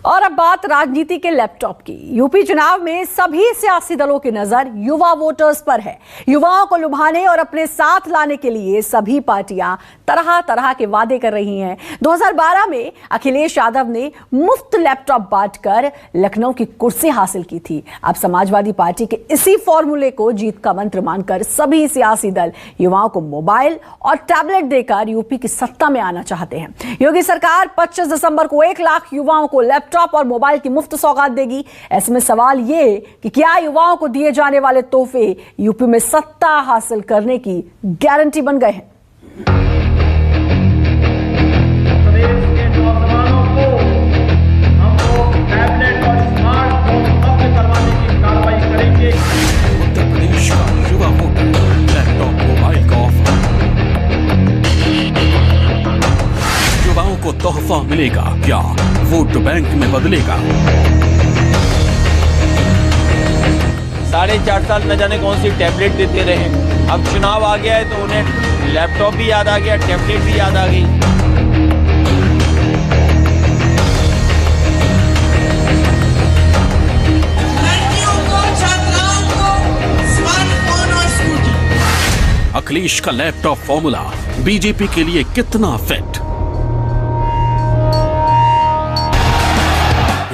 और अब बात राजनीति के लैपटॉप की। यूपी चुनाव में सभी सियासी दलों की नजर युवा वोटर्स पर है। युवाओं को लुभाने और अपने साथ लाने के लिए सभी पार्टियां तरह तरह के वादे कर रही हैं। 2012 में अखिलेश यादव ने मुफ्त लैपटॉप बांटकर लखनऊ की कुर्सी हासिल की थी। अब समाजवादी पार्टी के इसी फॉर्मूले को जीत का मंत्र मानकर सभी सियासी दल युवाओं को मोबाइल और टैबलेट देकर यूपी की सत्ता में आना चाहते हैं। योगी सरकार 25 दिसंबर को 1 लाख युवाओं को लैपटॉप और मोबाइल की मुफ्त सौगात देगी। ऐसे में सवाल ये कि क्या युवाओं को दिए जाने वाले तोहफे यूपी में सत्ता हासिल करने की गारंटी बन गए हैं? प्रदेश के नौजवानों को हम लोग टैबलेट और स्मार्टफोन उपलब्ध करवाने की कार्रवाई करेंगे। उत्तर प्रदेश का युवा वोटर लैपटॉप मोबाइल का ऑफर, युवाओं को तोहफा मिलेगा क्या वोट बैंक में बदलेगा? 4.5 साल न जाने कौन सी टैबलेट देते रहे। अब चुनाव आ गया है तो उन्हें लैपटॉप भी याद आ गया, टैबलेट भी याद आ गई। अखिलेश का लैपटॉप फॉर्मूला बीजेपी के लिए कितना फिट?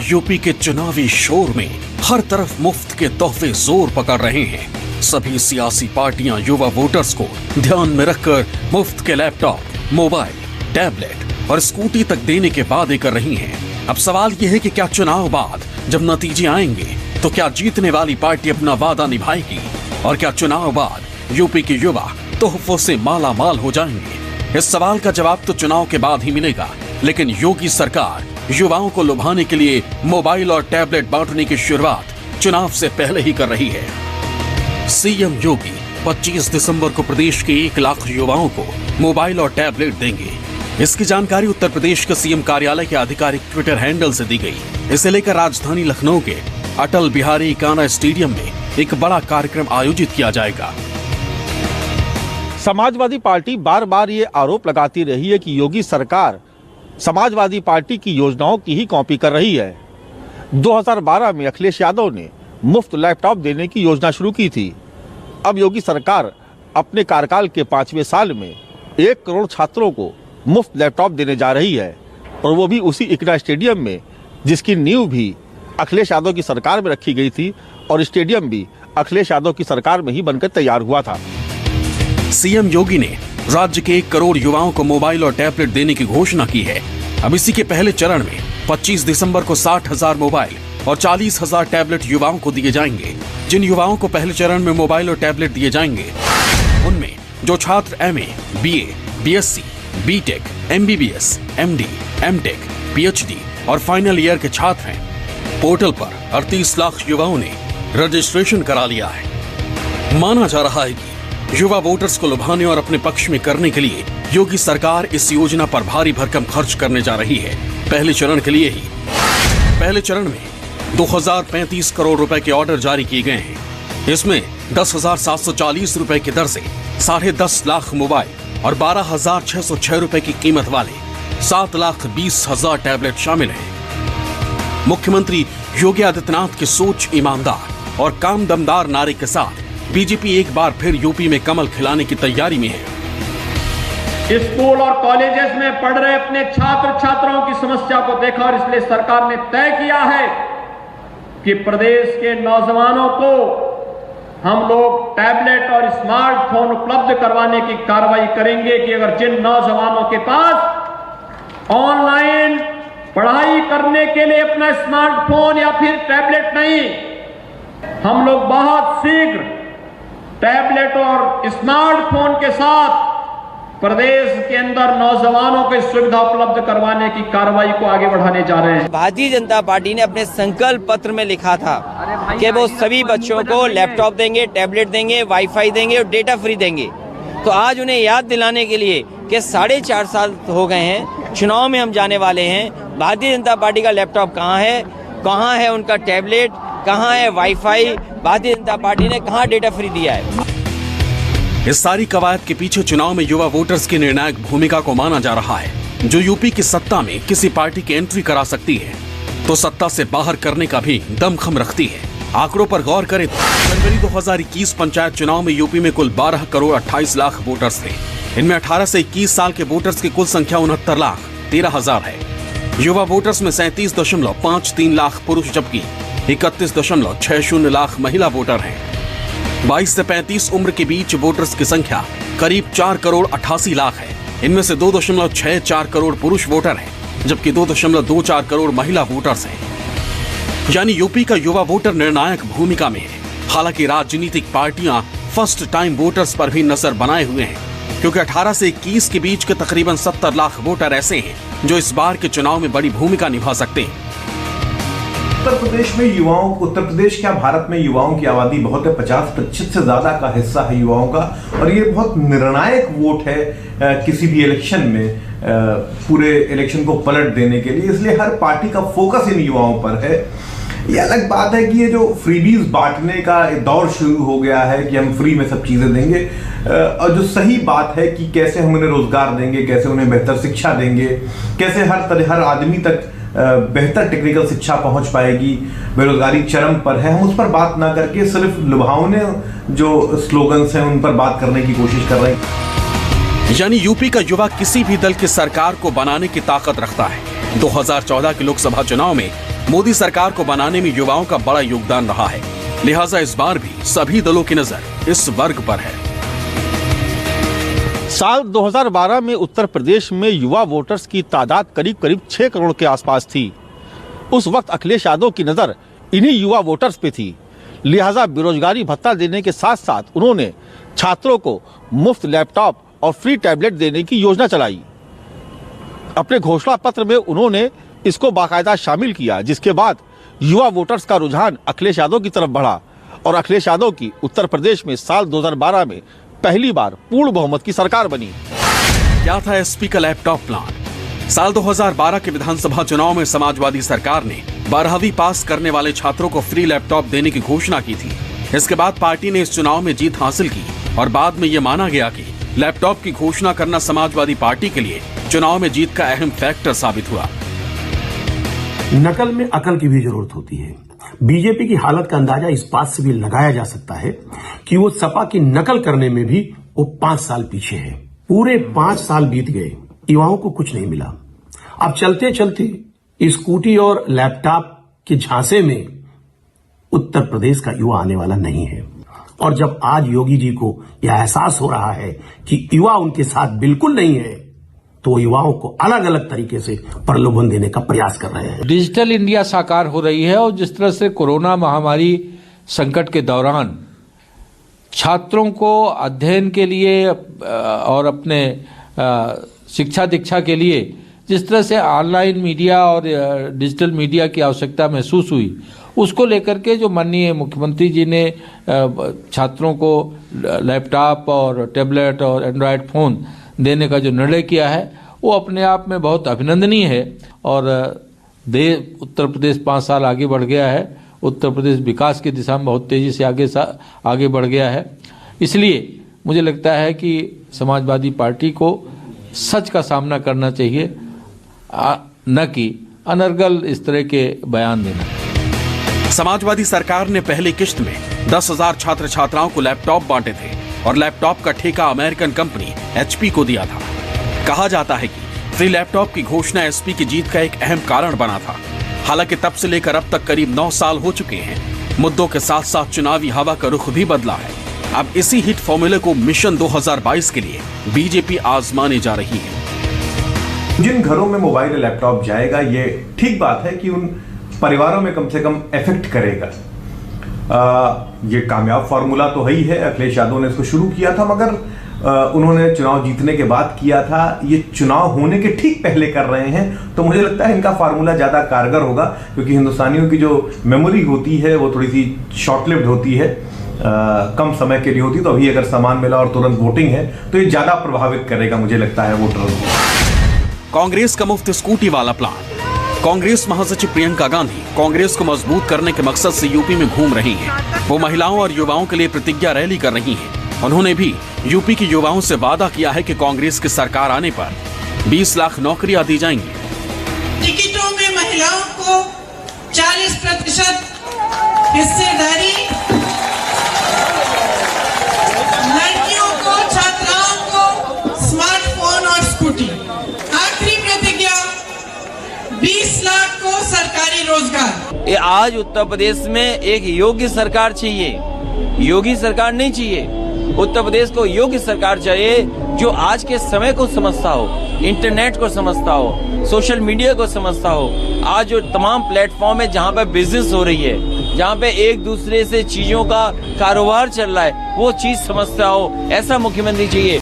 यूपी के चुनावी शोर में हर तरफ मुफ्त के तोहफे जोर पकड़ रहे हैं। सभी सियासी पार्टियां युवा वोटर्स को ध्यान में रखकर मुफ्त के लैपटॉप, मोबाइल, टैबलेट और स्कूटी तक देने के वादे कर रही हैं। अब सवाल यह है कि क्या चुनाव बाद जब नतीजे आएंगे तो क्या जीतने वाली पार्टी अपना वादा निभाएगी और क्या चुनाव बाद यूपी के युवा तोहफों से माला माल हो जाएंगे? इस सवाल का जवाब तो चुनाव के बाद ही मिलेगा, लेकिन योगी सरकार युवाओं को लुभाने के लिए मोबाइल और टैबलेट बांटने की शुरुआत चुनाव से पहले ही कर रही है। सीएम योगी 25 दिसंबर को प्रदेश के 1 लाख युवाओं को मोबाइल और टैबलेट देंगे। इसकी जानकारी उत्तर प्रदेश के सीएम कार्यालय के आधिकारिक ट्विटर हैंडल से दी गई। इसे लेकर राजधानी लखनऊ के अटल बिहारी काना स्टेडियम में एक बड़ा कार्यक्रम आयोजित किया जाएगा। समाजवादी पार्टी बार बार ये आरोप लगाती रही है कि योगी सरकार समाजवादी पार्टी की योजनाओं की ही कॉपी कर रही है। 2012 में अखिलेश यादव ने मुफ्त लैपटॉप देने की योजना शुरू की थी। अब योगी सरकार अपने कार्यकाल के 5वें साल में 1 करोड़ छात्रों को मुफ्त लैपटॉप देने जा रही है, और वो भी उसी इकना स्टेडियम में जिसकी नींव भी अखिलेश यादव की सरकार में रखी गई थी, और स्टेडियम भी अखिलेश यादव की सरकार में ही बनकर तैयार हुआ था। सीएम योगी ने राज्य के 1 करोड़ युवाओं को मोबाइल और टैबलेट देने की घोषणा की है। अब इसी के पहले चरण में 25 दिसंबर को 60,000 मोबाइल और 40,000 टैबलेट युवाओं को दिए जाएंगे। जिन युवाओं को पहले चरण में मोबाइल और टैबलेट दिए जाएंगे उनमें जो छात्र MA, BA, BSc, BTech, MBBS, MD, MTech, PhD और फाइनल ईयर के छात्र हैं। पोर्टल पर 38 लाख युवाओं ने रजिस्ट्रेशन करा लिया है। माना जा रहा है कि युवा वोटर्स को लुभाने और अपने पक्ष में करने के लिए योगी सरकार इस योजना पर भारी भरकम खर्च करने जा रही है। पहले चरण के लिए ही पहले चरण में 2035 करोड़ रुपए के ऑर्डर जारी किए गए हैं। इसमें 10,740 रुपए की दर से 10.5 लाख मोबाइल और 12,606 रुपए की कीमत वाले 7,20,000 टैबलेट शामिल हैं। मुख्यमंत्री योगी आदित्यनाथ की सोच, ईमानदार और काम दमदार नारे के साथ बीजेपी एक बार फिर यूपी में कमल खिलाने की तैयारी में है। स्कूल और कॉलेजेस में पढ़ रहे अपने छात्र छात्राओं की समस्या को देखा और इसलिए सरकार ने तय किया है कि प्रदेश के नौजवानों को हम लोग टैबलेट और स्मार्टफोन उपलब्ध करवाने की कार्रवाई करेंगे कि अगर जिन नौजवानों के पास ऑनलाइन पढ़ाई करने के लिए अपना स्मार्टफोन या फिर टैबलेट नहीं, हम लोग बहुत शीघ्र टैबलेट और स्मार्टफोन के साथ प्रदेश के अंदर नौजवानों को सुविधा उपलब्ध करवाने की कार्रवाई को आगे बढ़ाने जा रहे हैं। भारतीय जनता पार्टी ने अपने संकल्प पत्र में लिखा था कि वो सभी बच्चों को लैपटॉप देंगे, टैबलेट देंगे, वाईफाई देंगे और डेटा फ्री देंगे। तो आज उन्हें याद दिलाने के लिए कि 4.5 साल हो गए हैं, चुनाव में हम जाने वाले हैं, भारतीय जनता पार्टी का लैपटॉप कहाँ है उनका टैबलेट, कहाँ है वाईफाई, भारतीय जनता पार्टी ने कहाँ डेटा फ्री दिया है। इस सारी कवायद के पीछे चुनाव में युवा वोटर्स की निर्णायक भूमिका को माना जा रहा है, जो यूपी की सत्ता में किसी पार्टी की एंट्री करा सकती है। तो सत्ता से बाहर करने का भी दमखम रखती है। आंकड़ों पर गौर करें तो जनवरी 2021 पंचायत चुनाव में यूपी में कुल 12 करोड़ 28 लाख वोटर्स थे। इनमें 18 से 21 साल के वोटर्स की कुल संख्या 69,13,000 है। युवा वोटर्स में 37.53 लाख पुरुष जबकि 31.60 लाख महिला वोटर हैं। 22 से 35 उम्र के बीच वोटर्स की संख्या करीब 4 करोड़ 88 लाख है। इनमें से 2.64 करोड़ पुरुष वोटर हैं जबकि 2.24 करोड़ महिला वोटर्स हैं। यानी यूपी का युवा वोटर निर्णायक भूमिका में है। हालांकि राजनीतिक पार्टियां फर्स्ट टाइम वोटर्स पर भी नजर बनाए हुए हैं क्योंकि 18 से 21 के बीच के तकरीबन 70 लाख वोटर ऐसे हैं जो इस बार के चुनाव में बड़ी भूमिका निभा सकते हैं। उत्तर प्रदेश में युवाओं, उत्तर प्रदेश क्या भारत में युवाओं की आबादी बहुत है, 50% से ज्यादा का हिस्सा है युवाओं का, और ये बहुत निर्णायक वोट है किसी भी इलेक्शन में, पूरे इलेक्शन को पलट देने के लिए। इसलिए हर पार्टी का फोकस इन युवाओं पर है। ये अलग बात है कि ये जो फ्रीबीज बांटने का दौर शुरू हो गया है कि हम फ्री में सब चीजें देंगे, और जो सही बात है कि कैसे हम उन्हें रोजगार देंगे, कैसे उन्हें बेहतर शिक्षा देंगे, कैसे हर आदमी तक बेहतर टेक्निकल शिक्षा पहुंच पाएगी, बेरोजगारी चरम पर है, हम उस पर बात ना करके सिर्फ लुभावने जो स्लोगन्स हैं उन पर बात करने की कोशिश कर रहे हैं। यानी यूपी का युवा किसी भी दल की सरकार को बनाने की ताकत रखता है। 2014 के लोकसभा चुनाव में मोदी सरकार को बनाने में युवाओं का बड़ा योगदान रहा है। लिहाजा इस बार भी सभी दलों की नजर इस वर्ग पर है। साल 2012 में उत्तर प्रदेश में युवा वोटर्स की तादाद करीब 6 करोड़ के आसपास थी। उस वक्त अखिलेश यादव की नजर इन्हीं युवा वोटर्स पे थी। लिहाजा बेरोजगारी भत्ता देने के साथ साथ उन्होंने छात्रों को मुफ्त लैपटॉप और फ्री टैबलेट देने की योजना चलाई। अपने घोषणा पत्र में उन्होंने इसको बाकायदा शामिल किया, जिसके बाद युवा वोटर्स का रुझान अखिलेश यादव की तरफ बढ़ा और अखिलेश यादव की उत्तर प्रदेश में साल 2012 में पहली बार पूर्ण बहुमत की सरकार बनी। क्या था एसपी का लैपटॉप प्लान? साल 2012 के विधानसभा चुनाव में समाजवादी सरकार ने 12वीं पास करने वाले छात्रों को फ्री लैपटॉप देने की घोषणा की थी। इसके बाद पार्टी ने इस चुनाव में जीत हासिल की और बाद में यह माना गया कि लैपटॉप की घोषणा करना समाजवादी पार्टी के लिए चुनाव में जीत का अहम फैक्टर साबित हुआ। नकल में अकल की भी जरूरत होती है। बीजेपी की हालत का अंदाजा इस बात से भी लगाया जा सकता है कि वो सपा की नकल करने में भी वो 5 साल पीछे है। पूरे 5 साल बीत गए, युवाओं को कुछ नहीं मिला। अब चलते चलते स्कूटी और लैपटॉप के झांसे में उत्तर प्रदेश का युवा आने वाला नहीं है। और जब आज योगी जी को यह एहसास हो रहा है कि युवा उनके साथ बिल्कुल नहीं है, तो युवाओं को अलग अलग तरीके से प्रलोभन देने का प्रयास कर रहे हैं। डिजिटल इंडिया साकार हो रही है और जिस तरह से कोरोना महामारी संकट के दौरान छात्रों को अध्ययन के लिए और अपने शिक्षा दीक्षा के लिए जिस तरह से ऑनलाइन मीडिया और डिजिटल मीडिया की आवश्यकता महसूस हुई, उसको लेकर के जो माननीय मुख्यमंत्री जी ने छात्रों को लैपटॉप और टैबलेट और एंड्रॉयड फ़ोन देने का जो निर्णय किया है वो अपने आप में बहुत अभिनंदनीय है। और उत्तर प्रदेश 5 साल आगे बढ़ गया है। उत्तर प्रदेश विकास की दिशा में बहुत तेज़ी से आगे बढ़ गया है। इसलिए मुझे लगता है कि समाजवादी पार्टी को सच का सामना करना चाहिए, न कि अनर्गल इस तरह के बयान देना। समाजवादी सरकार ने पहली किश्त में 10,000 छात्र छात्राओं को लैपटॉप बांटे थे और लैपटॉप का ठेका अमेरिकन कंपनी HP को दिया था। कहा जाता है कि फ्री लैपटॉप की घोषणा SP की जीत का एक अहम कारण बना था। हालांकि तब से लेकर अब तक करीब 9 साल हो चुके हैं। मुद्दों के साथ साथ चुनावी हवा का रुख भी बदला है। अब इसी हिट फॉर्मूले को मिशन 2022 के लिए बीजेपी आजमाने जा रही है। जिन घरों में मोबाइल लैपटॉप जाएगा, ये ठीक बात है कि उन परिवारों में कम से कम इफेक्ट करेगा। ये कामयाब फार्मूला तो है ही है। अखिलेश यादव ने इसको शुरू किया था, मगर उन्होंने चुनाव जीतने के बाद किया था। ये चुनाव होने के ठीक पहले कर रहे हैं, तो मुझे लगता है इनका फार्मूला ज्यादा कारगर होगा, क्योंकि हिंदुस्तानियों की जो मेमोरी होती है वो थोड़ी सी शॉर्ट लिव्ड होती है, कम समय के लिए होती है। तो अभी अगर सामान मिला और तुरंत वोटिंग है तो ये ज्यादा प्रभावित करेगा, मुझे लगता है, वोटरों को। कांग्रेस का मुफ्त स्कूटी वाला प्लान। कांग्रेस महासचिव प्रियंका गांधी कांग्रेस को मजबूत करने के मकसद से यूपी में घूम रही हैं। वो महिलाओं और युवाओं के लिए प्रतिज्ञा रैली कर रही हैं। उन्होंने भी यूपी के युवाओं से वादा किया है कि कांग्रेस की सरकार आने पर 20 लाख नौकरियां दी जाएंगी। टिकटों में महिलाओं को 20 लाख को सरकारी रोजगार। ये आज उत्तर प्रदेश में एक योग्य सरकार चाहिए, योगी सरकार नहीं चाहिए। उत्तर प्रदेश को योग्य सरकार चाहिए जो आज के समय को समझता हो, इंटरनेट को समझता हो, सोशल मीडिया को समझता हो। आज जो तमाम प्लेटफॉर्म है जहाँ पे बिजनेस हो रही है, जहाँ पे एक दूसरे से चीजों का कारोबार चल रहा है, वो चीज समझता हो, ऐसा मुख्यमंत्री चाहिए।